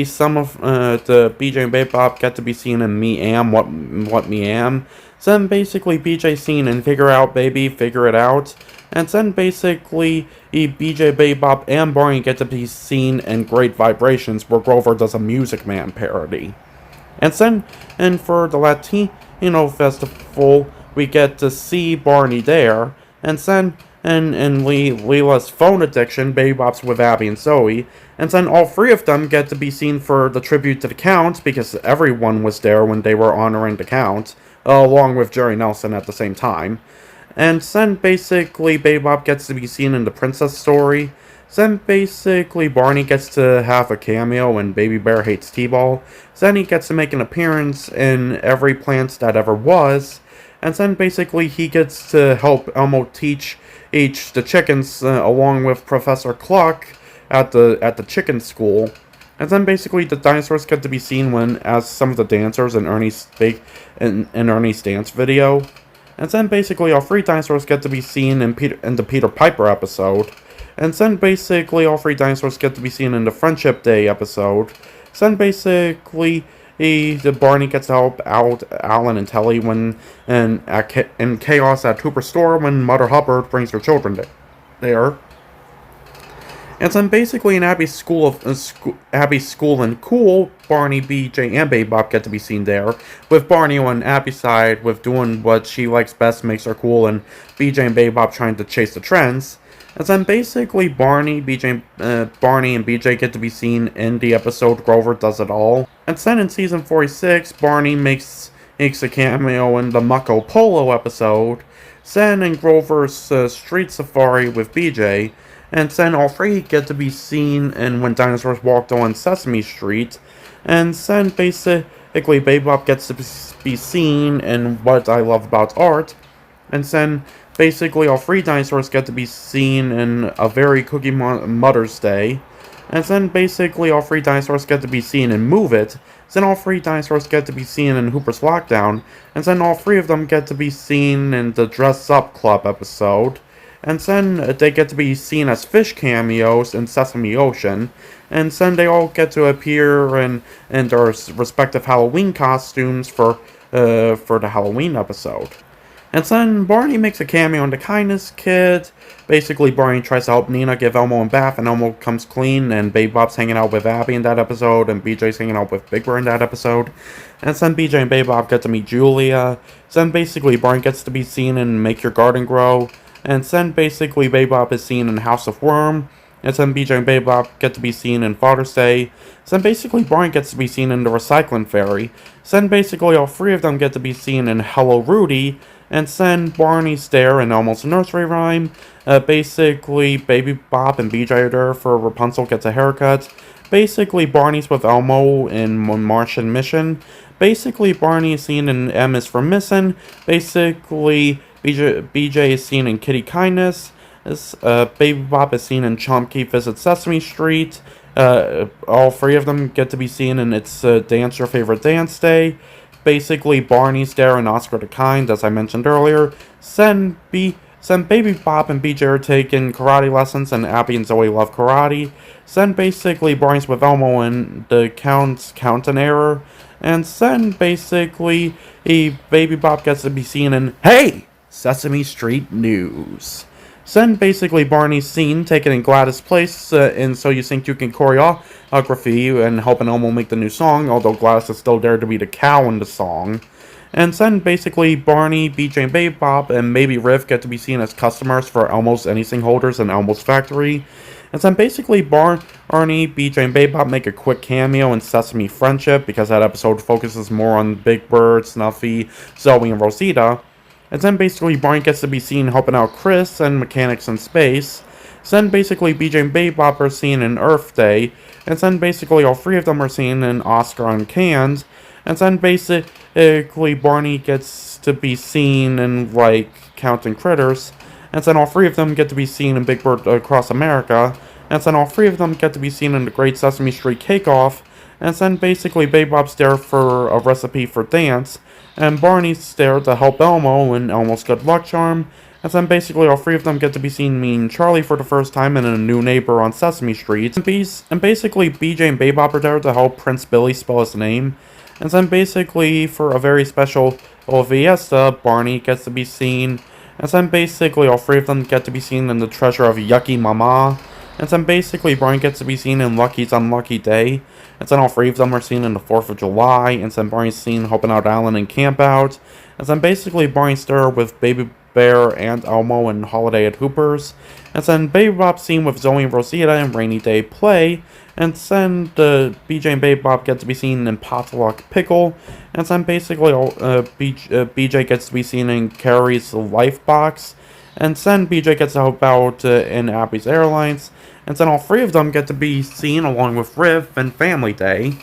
some of the BJ and Baby Bob get to be seen in Me Am, What Me Am. Then basically, BJ seen in Figure Out Baby, Figure It Out. And then basically, BJ, Baby Bob, and Barney get to be seen in Great Vibrations, where Grover does a Music Man parody. And for the Latino festival, we get to see Barney there. And then and Leela's phone addiction, Baby Bop's with Abby and Zoe. And then all three of them get to be seen for the tribute to the Count, because everyone was there when they were honoring the Count, along with Jerry Nelson at the same time. And then basically Baby Bop gets to be seen in the Princess Story. Then basically Barney gets to have a cameo in Baby Bear Hates T-Ball. Then he gets to make an appearance in Every Plant That Ever Was. And then basically he gets to help Elmo teach the chickens along with Professor Cluck at the chicken school. And then basically the dinosaurs get to be seen as some of the dancers in Ernie's dance video. And then basically all three dinosaurs get to be seen in the Peter Piper episode. And then basically all three dinosaurs get to be seen in the Friendship Day episode. Then basically the Barney gets to help out Alan and Telly in Chaos at Hooper Store when Mother Hubbard brings her children there. And then basically in Abby's school and Cool, Barney, BJ, and Baby Bop get to be seen there, with Barney on Abby's side with doing what she likes best, makes her cool, and BJ and Baby Bop trying to chase the trends. And then basically Barney and BJ get to be seen in the episode Grover Does It All. And then in season 46, Barney makes a cameo in the Mucko Polo episode. Then in Grover's Street Safari with BJ. And then all three get to be seen in When Dinosaurs Walked on Sesame Street. And then basically Baby Bop gets to be seen in What I Love About Art. And then basically all three dinosaurs get to be seen in A Very Cookie Mother's Day. And then basically all three dinosaurs get to be seen in Move It. Then all three dinosaurs get to be seen in Hooper's Lockdown. And then all three of them get to be seen in the Dress Up Club episode. And then they get to be seen as fish cameos in Sesame Ocean. And then they all get to appear in their respective Halloween costumes for the Halloween episode. And then Barney makes a cameo in The Kindness Kid. Basically, Barney tries to help Nina give Elmo a bath, and Elmo comes clean, and Baby Bop's hanging out with Abby in that episode, and BJ's hanging out with Big Bird in that episode. And then BJ and Baby Bop get to meet Julia. Then basically Barney gets to be seen in Make Your Garden Grow. And then basically Baby Bop is seen in House of Worm. And then BJ and Baby Bop get to be seen in Father's Day. Then basically Barney gets to be seen in The Recycling Fairy. Then basically all three of them get to be seen in Hello Rudy. And then Barney's there in Elmo's Nursery Rhyme. Basically Baby Bop and BJ are there for Rapunzel Gets a Haircut. Basically Barney's with Elmo in Martian Mission. Basically Barney is seen in M is for Missing. Basically BJ is seen in Kitty Kindness. Baby Bop is seen in Chomsky Visits Sesame Street. All three of them get to be seen in It's Dance Your Favorite Dance Day. Basically, Barney's there in Oscar the Kind, as I mentioned earlier. Then Baby Bop and BJ are taking karate lessons, and Abby and Zoe love karate. Then basically Barney's with Elmo and the Count's Count and Error. And then basically Baby Bop gets to be seen in Hey! Sesame Street News. Then basically Barney's seen taken in Gladys' place in So You Think You Can choreography and helping Elmo make the new song, although Gladys is still there to be the cow in the song. And then basically Barney, BJ, and Baby Bop, and maybe Riff get to be seen as customers for Elmo's Anything Holders in Elmo's Factory. And then basically Barney, BJ, and Baby Bop make a quick cameo in Sesame Friendship because that episode focuses more on Big Bird, Snuffy, Zoe, and Rosita. And then basically Barney gets to be seen helping out Chris and Mechanics in Space. Then basically BJ and Baby Bop are seen in Earth Day. And then basically all three of them are seen in Oscar Uncanned. And then basically Barney gets to be seen in like Counting Critters. And then all three of them get to be seen in Big Bird Across America. And then all three of them get to be seen in the Great Sesame Street Cake Off. And then basically Baby Bop's there for a recipe for dance, and Barney's there to help Elmo in Elmo's good luck charm. And then basically all three of them get to be seen meeting Charlie for the first time and a new neighbor on Sesame Street. And basically BJ and Baby Bop are there to help Prince Billy spell his name. And then basically for a very special fiesta, Barney gets to be seen. And then basically all three of them get to be seen in the treasure of Yucky Mama. And then basically Barney gets to be seen in Lucky's Unlucky Day. And then all three of them are seen in the 4th of July. And then Barney's seen helping out Alan in Camp Out. And then basically Barney's there with Baby Bear and Elmo and Holiday at Hooper's. And then Baby Bop's seen with Zoe and Rosita in Rainy Day Play. And then BJ and Baby Bop get to be seen in Potluck Pickle. And then basically BJ gets to be seen in Carrie's Life Box. And then BJ gets to help out in Abby's Airlines. And then all three of them get to be seen along with Riff and Family Day.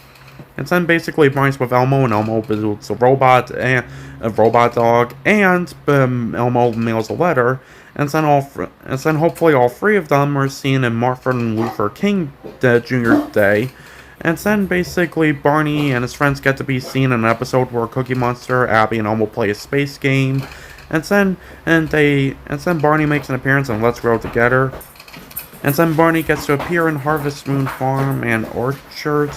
And then basically Barney's with Elmo, and Elmo builds a robot dog, and Elmo mails a letter. And then hopefully all three of them are seen in Martin Luther King Jr. Day. And then basically Barney and his friends get to be seen in an episode where Cookie Monster, Abby, and Elmo play a space game. And then Barney makes an appearance in Let's Grow Together. And then Barney gets to appear in Harvest Moon Farm and Orchard,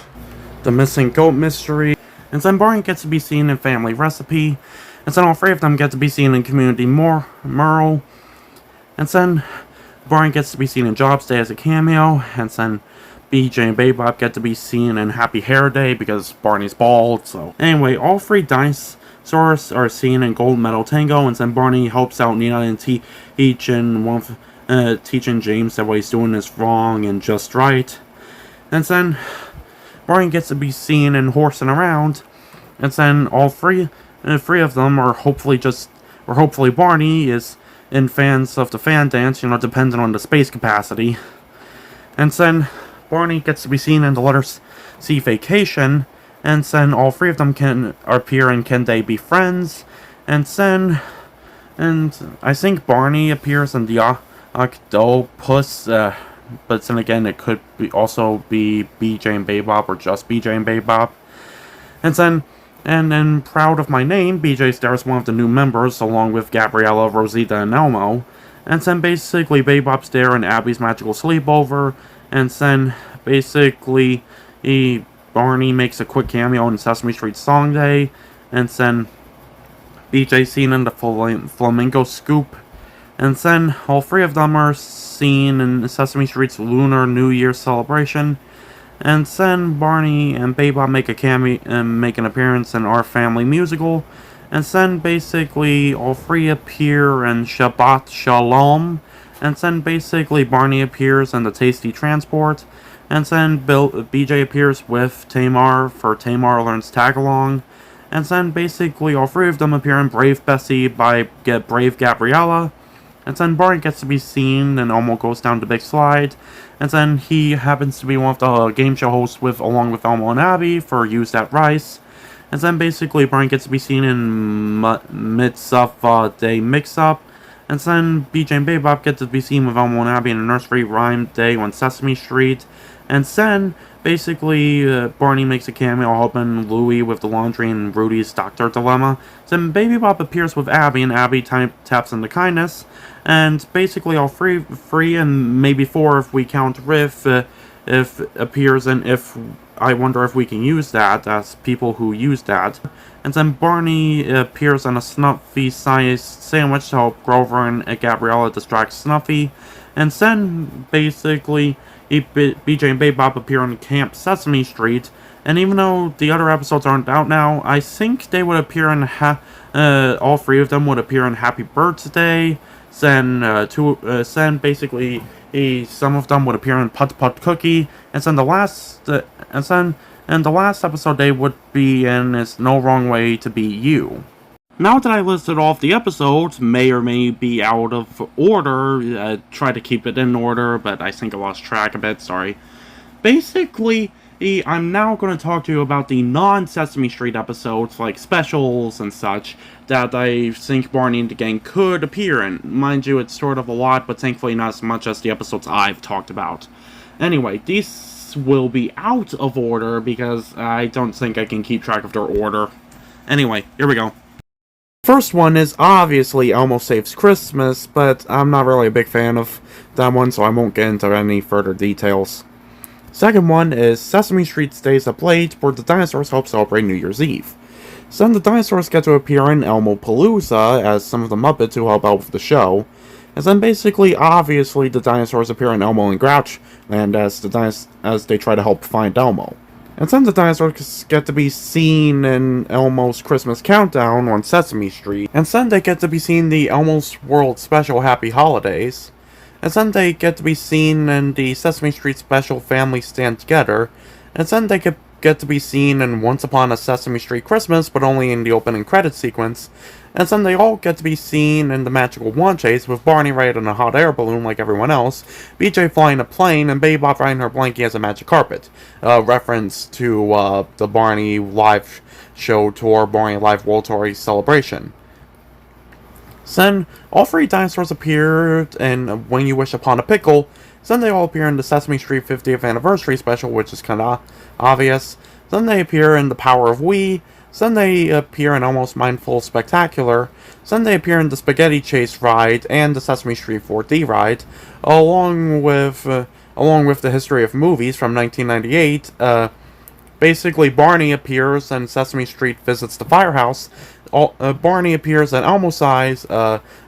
The Missing Goat Mystery. And then Barney gets to be seen in Family Recipe. And then all three of them get to be seen in Community Merle. And then Barney gets to be seen in Jobs Day as a cameo. And then BJ and Baby Bop get to be seen in Happy Hair Day because Barney's bald. So anyway, all three dinosaurs are seen in Gold Medal Tango. And then Barney helps out Nina and teaching James that what he's doing is wrong and just right. And then Barney gets to be seen in Horsing Around. And then all three of them are hopefully Barney is in fans of the fan dance, depending on the space capacity. And then Barney gets to be seen in the letter C Vacation. And then all three of them can appear in Can They Be Friends? And I think Barney appears in the Octopus, but then again, it could also be BJ and Baby Bop, or just BJ and Baby Bop. And then Proud of My Name, BJ's there as one of the new members, along with Gabriella, Rosita, and Elmo. And then basically Baby Bop's there in Abby's Magical Sleepover. And then basically Barney makes a quick cameo in Sesame Street Song Day. And then BJ's seen in the Flamingo Scoop. And then all three of them are seen in Sesame Street's Lunar New Year celebration. And then Barney and Baby Bop make an appearance in Our Family Musical. And then basically all three appear in Shabbat Shalom. And then basically Barney appears in The Tasty Transport. And then BJ appears with Tamar for Tamar Learns Tagalong. And then basically all three of them appear in Brave Bessie by Brave Gabriella. And then Barney gets to be seen and Elmo goes down the big slide. And then he happens to be one of the game show hosts along with Elmo and Abby for Use That Rice. And then basically Barney gets to be seen in Mitzvah Day Mix-Up. And then BJ and Baby Bop get to be seen with Elmo and Abby in a nursery rhyme day on Sesame Street. And then basically Barney makes a cameo helping Louie with the laundry and Rudy's Doctor Dilemma. Then Baby Bop appears with Abby, and Abby taps into kindness. And basically all three and maybe four if we count Riff if appears, and if I wonder if we can use that as people who use that. And then Barney appears on a Snuffy-sized sandwich to help Grover and Gabriella distract Snuffy. And then basically BJ and Baby Bop appear on Camp Sesame Street. And even though the other episodes aren't out now, I think they would appear in all three of them would appear in Happy Birthday. Then basically some of them would appear in Put Put Cookie, and then the last episode they would be in is No Wrong Way to Be You. Now that I listed off the episodes, may or may be out of order. Try to keep it in order, but I think I lost track a bit. Sorry. Basically, I'm now going to talk to you about the non-Sesame Street episodes, like specials and such, that I think Barney and the gang could appear in. Mind you, it's sort of a lot, but thankfully not as much as the episodes I've talked about. Anyway, these these will be out of order because I don't think I can keep track of their order. Anyway, here we go. First one is obviously Elmo Saves Christmas, but I'm not really a big fan of that one, so I won't get into any further details. Second one is Sesame Street Stays Up Late, where the dinosaurs help celebrate New Year's Eve. So then the dinosaurs get to appear in Elmo Palooza as some of the Muppets who help out with the show. And then basically, obviously, the dinosaurs appear in Elmo and Grouchland as they try to help find Elmo. And then the dinosaurs get to be seen in Elmo's Christmas Countdown on Sesame Street. And then they get to be seen in the Elmo's World Special Happy Holidays. And then they get to be seen in the Sesame Street Special Family Stand Together. And then they get to be seen in Once Upon a Sesame Street Christmas, but only in the opening credits sequence. And then they all get to be seen in the Magical Wand Chase, with Barney riding a hot air balloon like everyone else, BJ flying a plane, and Baby Bop riding her blankie as a magic carpet. Reference to the Barney live show tour, Barney Live World Tour celebration. Then all three dinosaurs appeared in When You Wish Upon a Pickle. Then they all appear in the Sesame Street 50th Anniversary Special, which is kind of obvious. Then they appear in The Power of We. Then they appear in Almost Mindful Spectacular. Then they appear in the Spaghetti Chase ride and the Sesame Street 4D ride, along with the History of Movies from 1998. Basically, Barney appears and Sesame Street Visits the Firehouse. Barney appears in Elmo's Eyes.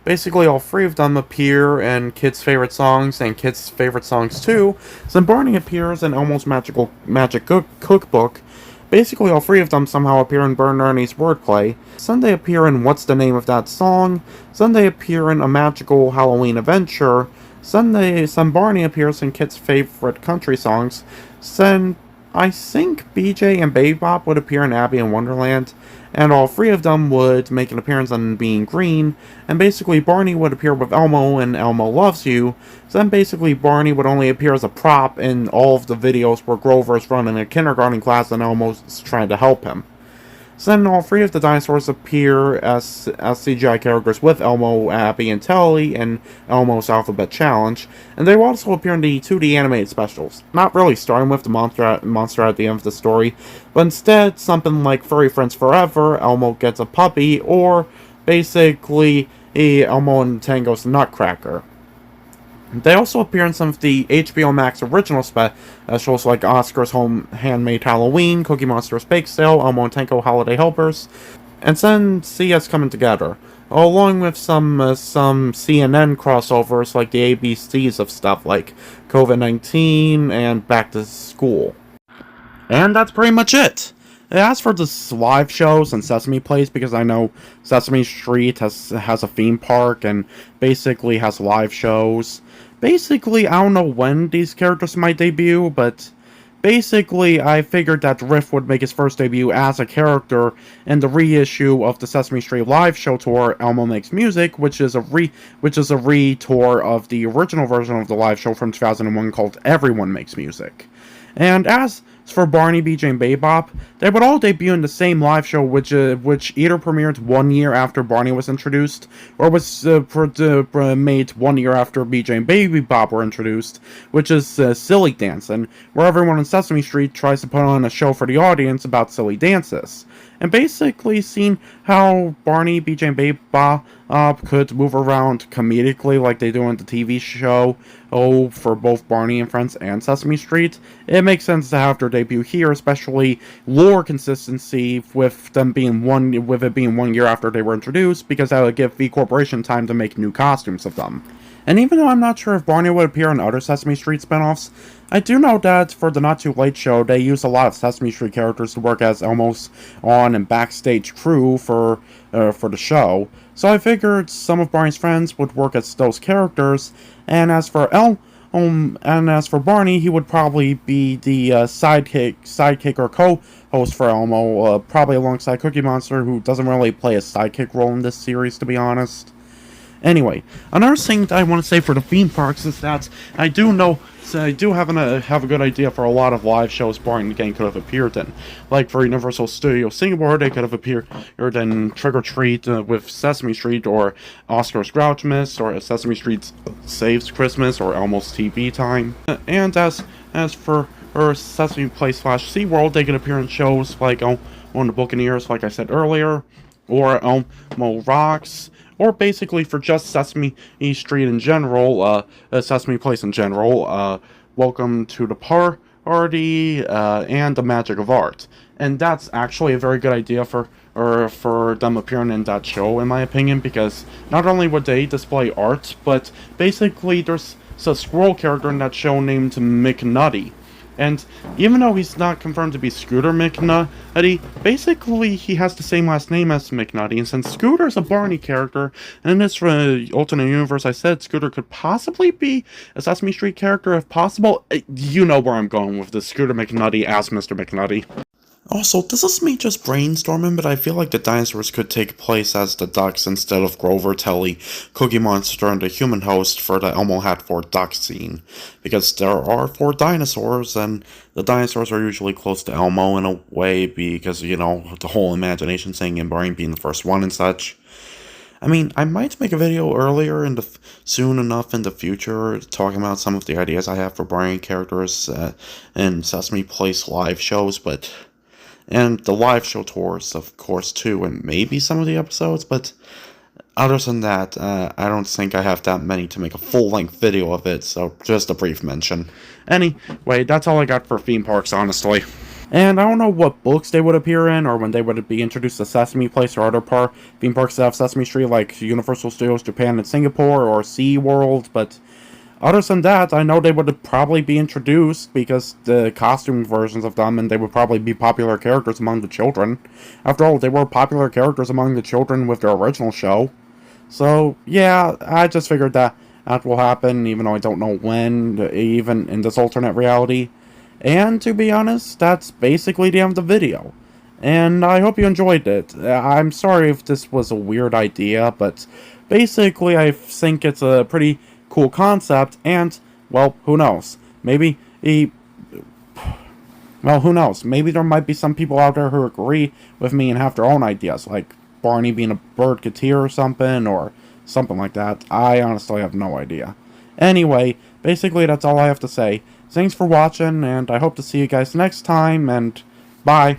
Basically, all three of them appear in Kids' Favorite Songs and Kids' Favorite Songs 2. Then Barney appears in Elmo's Magic Cookbook. Basically, all three of them somehow appear in Bert and Ernie's Wordplay. Then they appear in What's the Name of That Song? Then they appear in A Magical Halloween Adventure. Then Barney appears in Kids' Favorite Country Songs. Then I think BJ and Baby Bop would appear in Abby in Wonderland, and all three of them would make an appearance on Being Green, and basically Barney would appear with Elmo in Elmo Loves You. Then basically Barney would only appear as a prop in all of the videos where Grover is running a kindergarten class and Elmo's trying to help him. So then all three of the dinosaurs appear as CGI characters with Elmo, Abby, and Telly in Elmo's Alphabet Challenge, and they will also appear in the 2D animated specials. Not really starting with the monster at the end of the story, but instead something like Furry Friends Forever, Elmo Gets a Puppy, or basically Elmo and Tango's Nutcracker. They also appear in some of the HBO Max original specials like Oscar's Home Handmade Halloween, Cookie Monster's Bake Sale, Elmo and Tango Holiday Helpers, and then See Us Coming Together, along with some CNN crossovers like the ABCs of stuff like COVID-19 and Back to School. And that's pretty much it. As for the live shows and Sesame Place, because I know Sesame Street has a theme park and basically has live shows. Basically, I don't know when these characters might debut, but basically I figured that Riff would make his first debut as a character in the reissue of the Sesame Street live show tour, Elmo Makes Music, which is a re-tour of the original version of the live show from 2001 called Everyone Makes Music. And as for Barney, BJ, and Baby Bop, they would all debut in the same live show, which either premiered 1 year after Barney was introduced, or was made 1 year after BJ and Baby Bop were introduced, which is Silly Dancin', where everyone on Sesame Street tries to put on a show for the audience about silly dances. And basically seeing how Barney, BJ, and Baby Bop could move around comedically like they do on the TV show, for both Barney and Friends and Sesame Street, it makes sense to have their debut here, especially lore consistency with it being 1 year after they were introduced, because that would give V Corporation time to make new costumes of them. And even though I'm not sure if Barney would appear in other Sesame Street spinoffs, I do know that for the Not Too Late show, they use a lot of Sesame Street characters to work as Elmo's on and backstage crew for the show. So I figured some of Barney's friends would work as those characters, and as for Barney, he would probably be the sidekick or co-host for Elmo, probably alongside Cookie Monster, who doesn't really play a sidekick role in this series, to be honest. Anyway, another thing that I want to say for the theme parks is that I do have a good idea for a lot of live shows Barney Gang could have appeared in. Like for Universal Studios Singapore, they could have appeared in Trick or Treat with Sesame Street, or Oscar's Grouchmas, or Sesame Street Saves Christmas, or Elmo's TV Time. And as for or Sesame Place / SeaWorld, they could appear in shows like on the Buccaneers, like I said earlier, or Elmo Rocks, or basically for just Sesame Street in general, Sesame Place in general, Welcome to the Party, and The Magic of Art. And that's actually a very good idea for them appearing in that show, in my opinion, because not only would they display art, but basically there's a squirrel character in that show named McNutty. And even though he's not confirmed to be Scooter McNutty, basically he has the same last name as McNutty. And since Scooter's a Barney character, and in this alternate universe I said Scooter could possibly be a Sesame Street character if possible, you know where I'm going with this. Scooter McNutty as Mr. McNutty. Also, this is me just brainstorming, but I feel like the dinosaurs could take place as the ducks instead of Grover, Telly, Cookie Monster, and the human host for the Elmo Hatford duck scene. Because there are 4 dinosaurs, and the dinosaurs are usually close to Elmo in a way because, you know, the whole imagination thing and Barney being the first one and such. I mean, I might make a video earlier soon enough in the future talking about some of the ideas I have for Barney characters in Sesame Place live shows, and the live show tours, of course, too, and maybe some of the episodes, but other than that, I don't think I have that many to make a full-length video of it, so just a brief mention. Anyway, that's all I got for theme parks, honestly. And I don't know what books they would appear in, or when they would be introduced to Sesame Place or other theme parks that have Sesame Street, like Universal Studios Japan and Singapore, or SeaWorld, but other than that, I know they would probably be introduced because the costume versions of them, and they would probably be popular characters among the children. After all, they were popular characters among the children with their original show. So, yeah, I just figured that will happen, even though I don't know when, even in this alternate reality. And to be honest, that's basically the end of the video. And I hope you enjoyed it. I'm sorry if this was a weird idea, but basically I think it's a pretty cool concept, and, well, who knows? Maybe who knows? Maybe there might be some people out there who agree with me and have their own ideas, like Barney being a bird-keteer or something like that. I honestly have no idea. Anyway, basically that's all I have to say. Thanks for watching, and I hope to see you guys next time, and bye.